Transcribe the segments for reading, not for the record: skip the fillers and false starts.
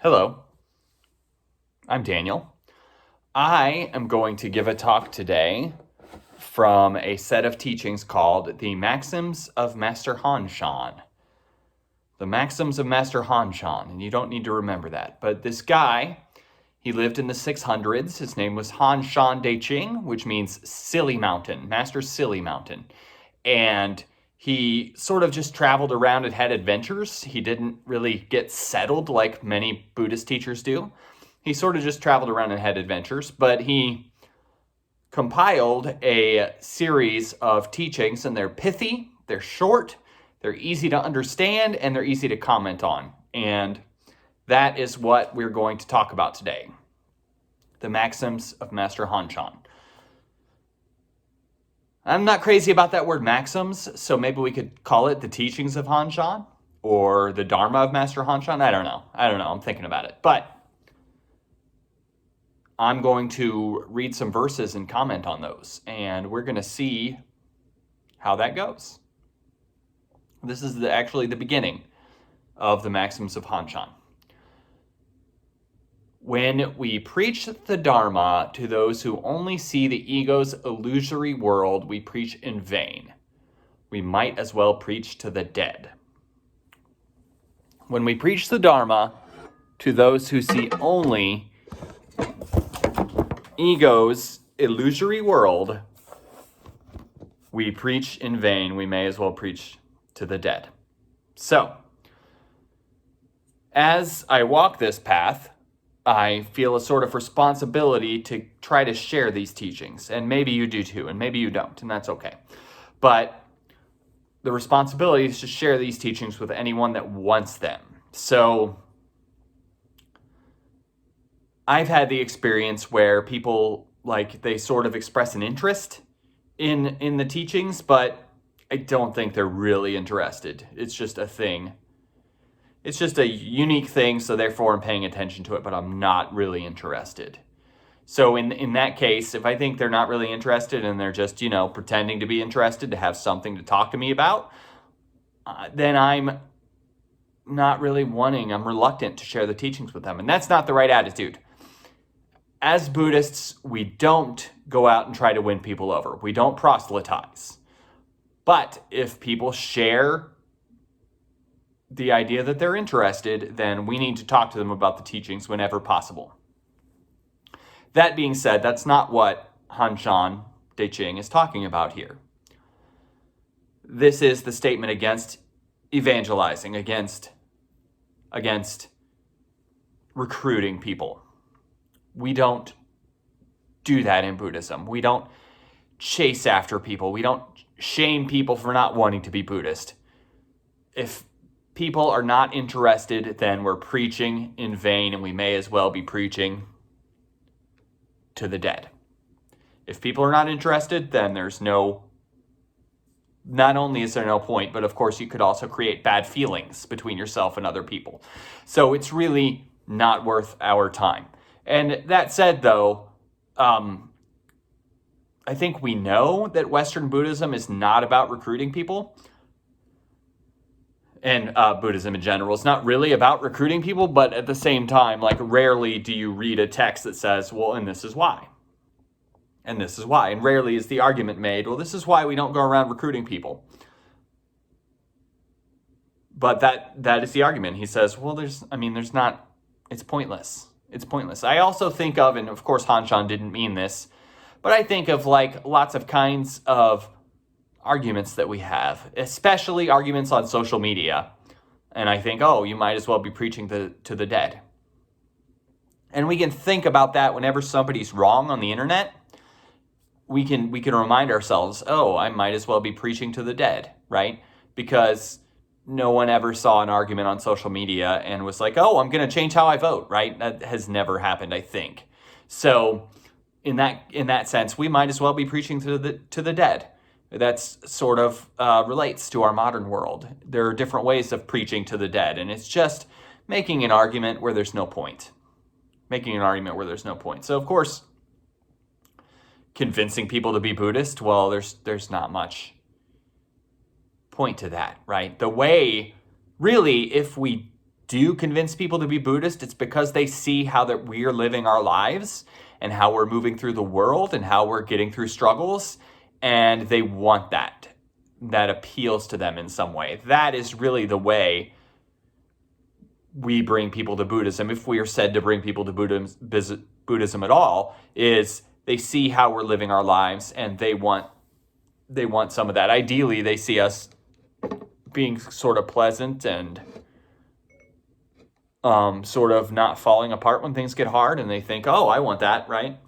Hello, I'm Daniel. I am going to give a talk today from a set of teachings called the Maxims of Master Shan. The Maxims of Master Shan, and you don't need to remember that. But this guy, he lived in the 600s. His name was Shan De Qing, which means Silly Mountain, Master Silly Mountain. And he sort of just traveled around and had adventures. He didn't really get settled like many Buddhist teachers do. He sort of just traveled around and had adventures, but he compiled a series of teachings, and they're pithy, they're short, they're easy to understand, and they're easy to comment on. And that is what we're going to talk about today. The Maxims of Master Shan. I'm not crazy about that word maxims, so maybe we could call it the teachings of Shan or the Dharma of Master Shan. I don't know. I'm thinking about it. But I'm going to read some verses and comment on those, and we're going to see how that goes. This is actually the beginning of the Maxims of Shan. When we preach the Dharma to those who only see the ego's illusory world, we preach in vain. We might as well preach to the dead. When we preach the Dharma to those who see only ego's illusory world, we preach in vain. We may as well preach to the dead. So, as I walk this path, I feel a sort of responsibility to try to share these teachings. And maybe you do too, and maybe you don't, and that's okay. But the responsibility is to share these teachings with anyone that wants them. So I've had the experience where people, they sort of express an interest in the teachings, but I don't think they're really interested. It's just a thing. It's just a unique thing, so therefore I'm paying attention to it, but I'm not really interested. So in that case, if I think they're not really interested and they're just, pretending to be interested to have something to talk to me about, then I'm not really I'm reluctant to share the teachings with them. And that's not the right attitude. As Buddhists, we don't go out and try to win people over. We don't proselytize. But if people share the idea that they're interested, then we need to talk to them about the teachings whenever possible. That being said, that's not what Shan De Qing is talking about here. This is the statement against evangelizing, against recruiting people. We don't do that in Buddhism. We don't chase after people. We don't shame people for not wanting to be Buddhist. If people are not interested, then we're preaching in vain, and we may as well be preaching to the dead. If people are not interested, then not only is there no point, but of course you could also create bad feelings between yourself and other people. So it's really not worth our time. And that said, though, I think we know that Western Buddhism is not about recruiting people. And Buddhism in general is not really about recruiting people, but at the same time, rarely do you read a text that says, well, and this is why. And this is why. And rarely is the argument made, well, this is why we don't go around recruiting people. But that is the argument. He says, well, it's pointless. It's pointless. I also think of, and of course Shan didn't mean this, but I think of lots of kinds of arguments that we have, especially arguments on social media. And I think, you might as well be preaching to the dead. And we can think about that whenever somebody's wrong on the internet. We can remind ourselves, I might as well be preaching to the dead, right? Because no one ever saw an argument on social media and was like, I'm going to change how I vote, right? That has never happened, I think. So in that sense, we might as well be preaching to the dead. That's sort of relates to our modern world. There are different ways of preaching to the dead, and it's just making an argument where there's no point. So, of course, convincing people to be Buddhist, well, there's not much point to that, right? The way, really, if we do convince people to be Buddhist, it's because they see how that we're living our lives and how we're moving through the world and how we're getting through struggles, and they want that. That appeals to them in some way. That is really the way we bring people to Buddhism, if we are said to bring people to Buddhism at all, is they see how we're living our lives and they want some of that. Ideally, they see us being sort of pleasant and sort of not falling apart when things get hard, and they think, oh, I want that, right?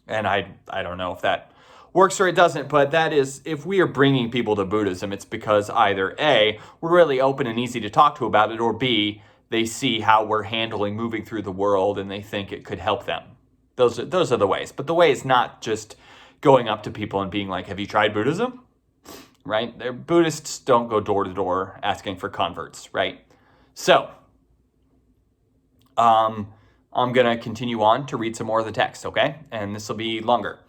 And I don't know if that works or it doesn't, but that is, if we are bringing people to Buddhism, it's because either A, we're really open and easy to talk to about it, or B, they see how we're handling moving through the world and they think it could help them. Those are the ways. But the way is not just going up to people and being like, have you tried Buddhism? Right? Buddhists don't go door to door asking for converts, right? So, I'm going to continue on to read some more of the text, okay? And this will be longer.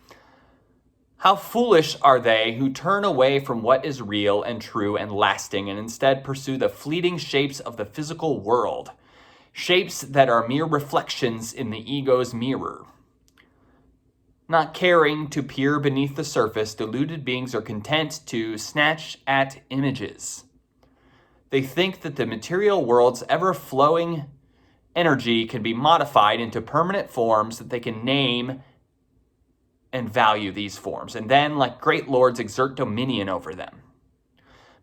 How foolish are they who turn away from what is real and true and lasting and instead pursue the fleeting shapes of the physical world, shapes that are mere reflections in the ego's mirror. Not caring to peer beneath the surface, deluded beings are content to snatch at images. They think that the material world's ever-flowing energy can be modified into permanent forms that they can name and value these forms, and then, like great lords, exert dominion over them.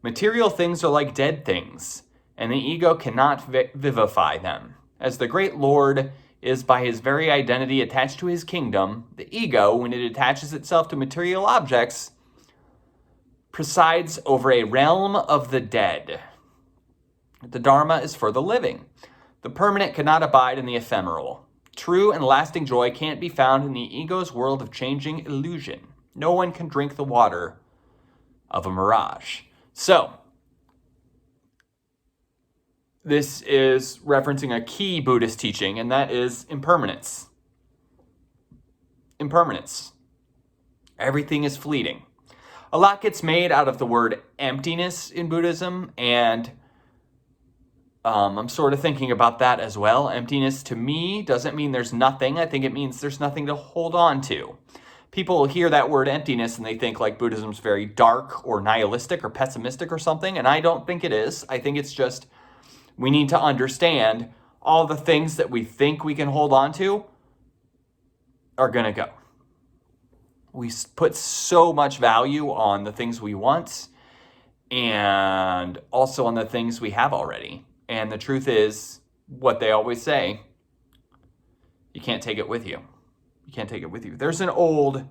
Material things are like dead things, and the ego cannot vivify them. As the great lord is by his very identity attached to his kingdom, the ego, when it attaches itself to material objects, presides over a realm of the dead. The Dharma is for the living. The permanent cannot abide in the ephemeral. True and lasting joy can't be found in the ego's world of changing illusion. No one can drink the water of a mirage. So, this is referencing a key Buddhist teaching, and that is impermanence. Impermanence. Everything is fleeting. A lot gets made out of the word emptiness in Buddhism, and I'm sort of thinking about that as well. Emptiness to me doesn't mean there's nothing. I think it means there's nothing to hold on to. People hear that word emptiness and they think like Buddhism's very dark or nihilistic or pessimistic or something, and I don't think it is. I think it's just we need to understand all the things that we think we can hold on to are going to go. We put so much value on the things we want and also on the things we have already. And the truth is, what they always say, you can't take it with you. You can't take it with you. There's an old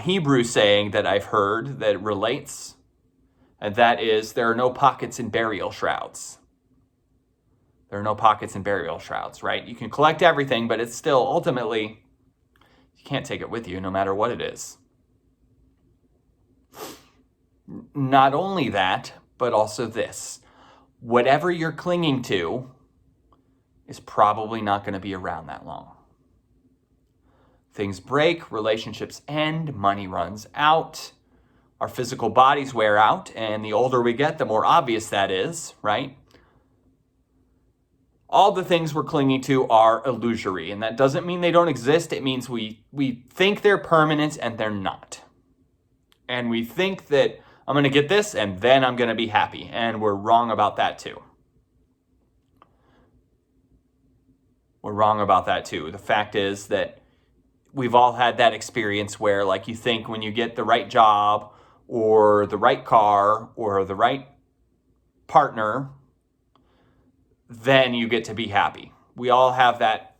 Hebrew saying that I've heard that relates, and that is, there are no pockets in burial shrouds. There are no pockets in burial shrouds, right? You can collect everything, but it's still, ultimately, you can't take it with you, no matter what it is. Not only that, but also this. Whatever you're clinging to is probably not going to be around that long. Things break, relationships end, money runs out, our physical bodies wear out, and the older we get, the more obvious that is, right? All the things we're clinging to are illusory, and that doesn't mean they don't exist. It means we think they're permanent and they're not. And we think that I'm going to get this and then I'm going to be happy. And we're wrong about that too. We're wrong about that too. The fact is that we've all had that experience where like you think when you get the right job or the right car or the right partner, then you get to be happy. We all have that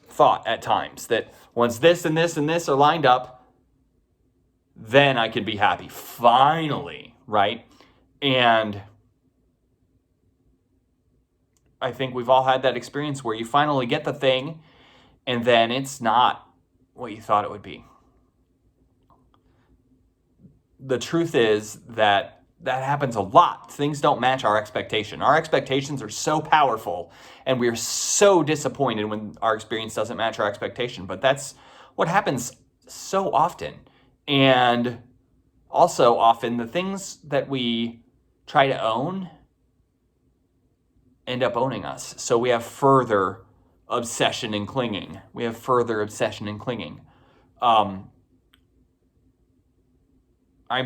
thought at times that once this and this and this are lined up, then I could be happy. Finally, right? And I think we've all had that experience where you finally get the thing and then it's not what you thought it would be. The truth is that happens a lot. Things don't match our expectation. Our expectations are so powerful and we're so disappointed when our experience doesn't match our expectation. But that's what happens so often. And also often the things that we try to own end up owning us. So we have further obsession and clinging. I'm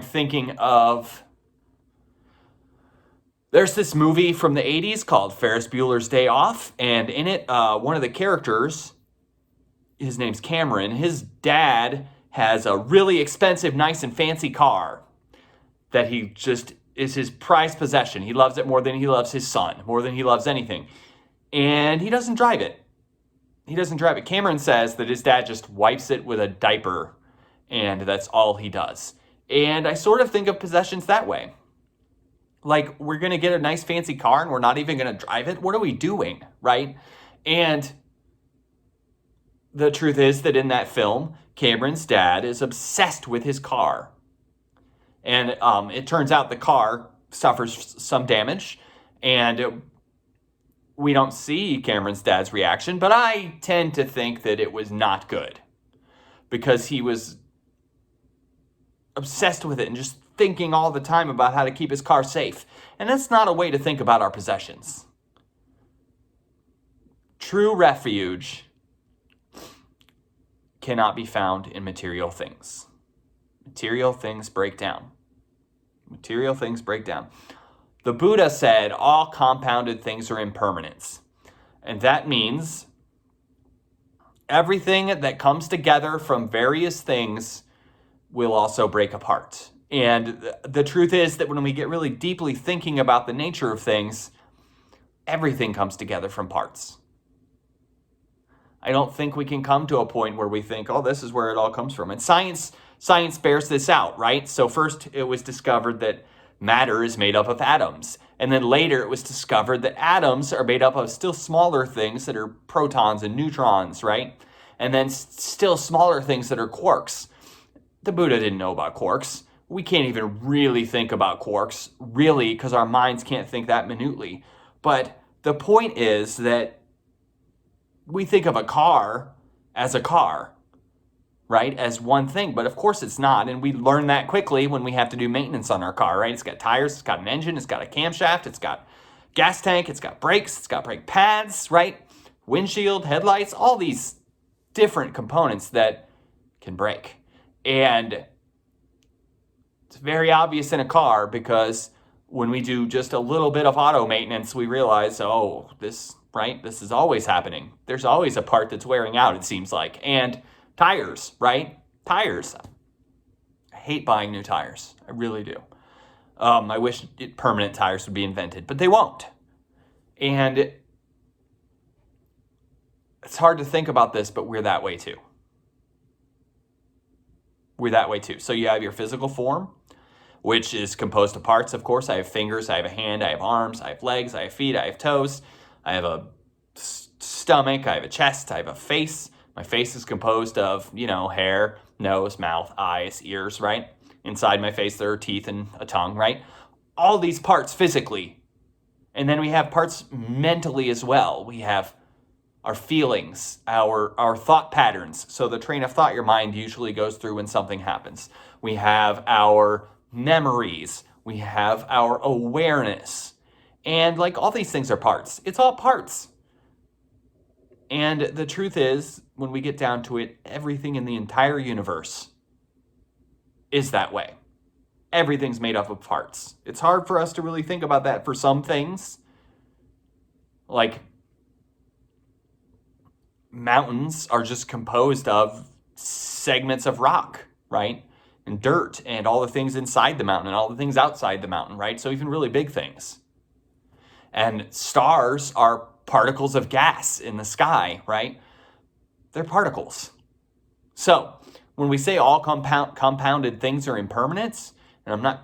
thinking of, there's this movie from the 80s called Ferris Bueller's Day Off, and in it, one of the characters, his name's Cameron, his dad has a really expensive, nice and fancy car that he just is his prized possession. He loves it more than he loves his son, more than he loves anything. And he doesn't drive it. Cameron says that his dad just wipes it with a diaper, and that's all he does. And I sort of think of possessions that way. Like, we're going to get a nice fancy car and we're not even going to drive it. What are we doing, right? And the truth is that in that film, Cameron's dad is obsessed with his car. And it turns out the car suffers some damage, and we don't see Cameron's dad's reaction, but I tend to think that it was not good because he was obsessed with it and just thinking all the time about how to keep his car safe. And that's not a way to think about our possessions. True refuge cannot be found in material things. Material things break down. The Buddha said all compounded things are impermanence. And that means everything that comes together from various things will also break apart. And the truth is that when we get really deeply thinking about the nature of things, everything comes together from parts. I don't think we can come to a point where we think, oh, this is where it all comes from. And science bears this out, right? So first it was discovered that matter is made up of atoms. And then later it was discovered that atoms are made up of still smaller things that are protons and neutrons, right? And then still smaller things that are quarks. The Buddha didn't know about quarks. We can't even really think about quarks, really, because our minds can't think that minutely. But the point is that we think of a car, right? As one thing, but of course it's not. And we learn that quickly when we have to do maintenance on our car, right? It's got tires, it's got an engine, it's got a camshaft, it's got gas tank, it's got brakes, it's got brake pads, right? Windshield, headlights, all these different components that can break. And it's very obvious in a car because when we do just a little bit of auto maintenance, we realize, oh, this is always happening. There's always a part that's wearing out, it seems like. And tires, right? Tires. I hate buying new tires. I really do. I wish permanent tires would be invented, but they won't. And it's hard to think about this, but we're that way too. So you have your physical form, which is composed of parts, of course. I have fingers, I have a hand, I have arms, I have legs, I have feet, I have toes, I have a stomach, I have a chest, I have a face. My face is composed of, hair, nose, mouth, eyes, ears, right? Inside my face, there are teeth and a tongue, right? All these parts physically. And then we have parts mentally as well. We have our feelings, our thought patterns. So the train of thought your mind usually goes through when something happens. We have our memories. We have our awareness. And all these things are parts. It's all parts. And the truth is, when we get down to it, everything in the entire universe is that way. Everything's made up of parts. It's hard for us to really think about that for some things. Like mountains are just composed of segments of rock, right? And dirt and all the things inside the mountain and all the things outside the mountain, right? So even really big things. And stars are particles of gas in the sky, right? They're particles. So when we say all compounded things are impermanence, and I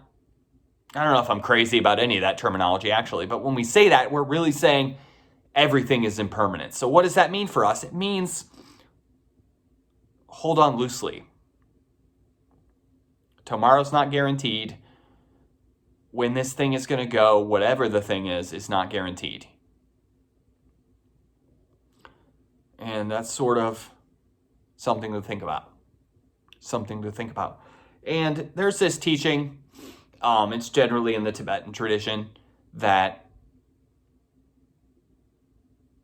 don't know if I'm crazy about any of that terminology actually, but when we say that, we're really saying everything is impermanent. So what does that mean for us? It means hold on loosely. Tomorrow's not guaranteed. When this thing is going to go, whatever the thing is not guaranteed. And that's sort of something to think about. And there's this teaching, it's generally in the Tibetan tradition, that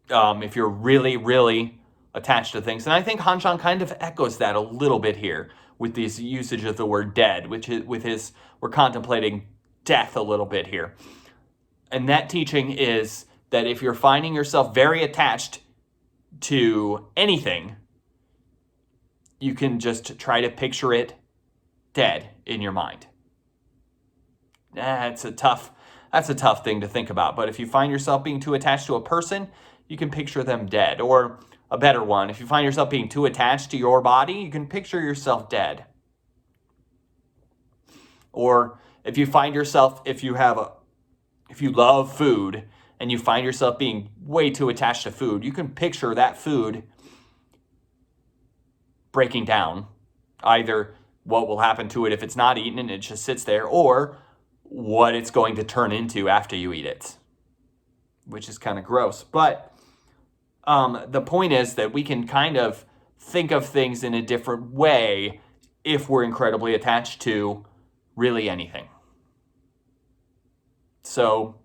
if you're really, really attached to things. And I think Han kind of echoes that a little bit here with this usage of the word dead, which is we're contemplating death a little bit here. And that teaching is that if you're finding yourself very attached to anything, you can just try to picture it dead in your mind. That's a tough thing to think about. But if you find yourself being too attached to a person, you can picture them dead. Or a better one, if you find yourself being too attached to your body, you can picture yourself dead. Or if you find yourself, if you love food and you find yourself being way too attached to food, you can picture that food breaking down. Either what will happen to it if it's not eaten and it just sits there, or what it's going to turn into after you eat it, which is kind of gross. But the point is that we can kind of think of things in a different way if we're incredibly attached to really anything. So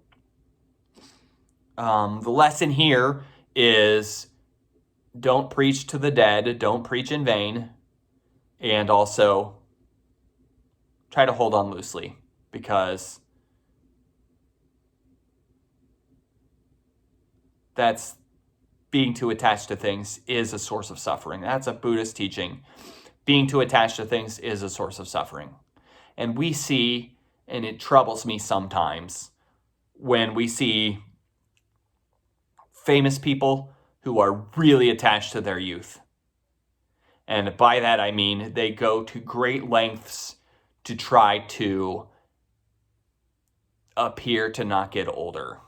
the lesson here is don't preach to the dead, don't preach in vain, and also try to hold on loosely, because that's being too attached to things is a source of suffering. That's a Buddhist teaching. Being too attached to things is a source of suffering. And we see, and it troubles me sometimes, when we see famous people who are really attached to their youth. And by that I mean they go to great lengths to try to appear to not get older.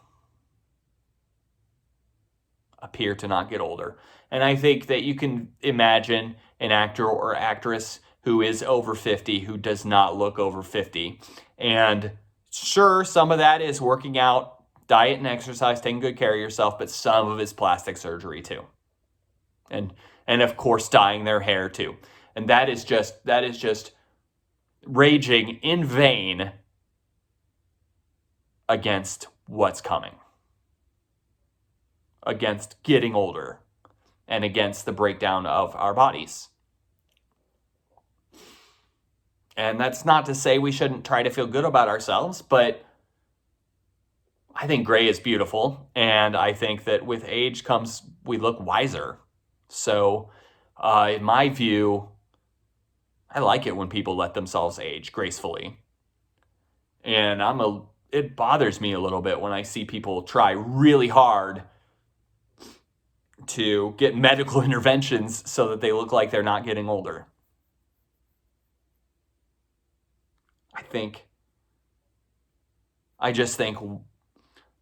And I think that you can imagine an actor or actress who is over 50 who does not look over 50. And sure, some of that is working out, diet and exercise, taking good care of yourself, but some of it's plastic surgery too. And of course dyeing their hair too. And that is just raging in vain against what's coming, against getting older, and against the breakdown of our bodies. And that's not to say we shouldn't try to feel good about ourselves, but I think gray is beautiful, and I think that with age comes, we look wiser. So in my view, I like it when people let themselves age gracefully. And it bothers me a little bit when I see people try really hard to get medical interventions so that they look like they're not getting older. I just think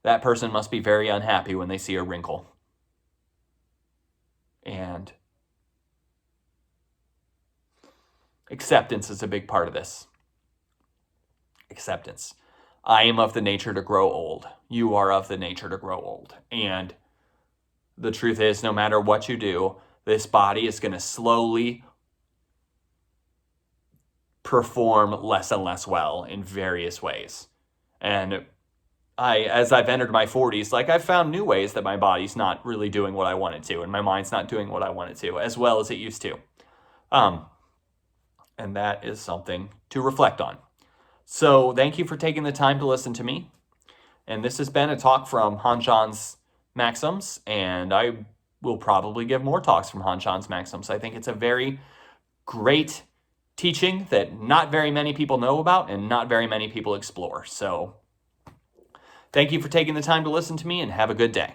that person must be very unhappy when they see a wrinkle. And acceptance is a big part of this. Acceptance. I am of the nature to grow old. You are of the nature to grow old. And the truth is, no matter what you do, this body is going to slowly perform less and less well in various ways. And as I've entered my 40s, I've found new ways that my body's not really doing what I want it to, and my mind's not doing what I want it to, as well as it used to. And that is something to reflect on. So thank you for taking the time to listen to me. And this has been a talk from Shan's Maxims, and I will probably give more talks from Shan's Maxims. I think it's a very great teaching that not very many people know about and not very many people explore. So thank you for taking the time to listen to me, and have a good day.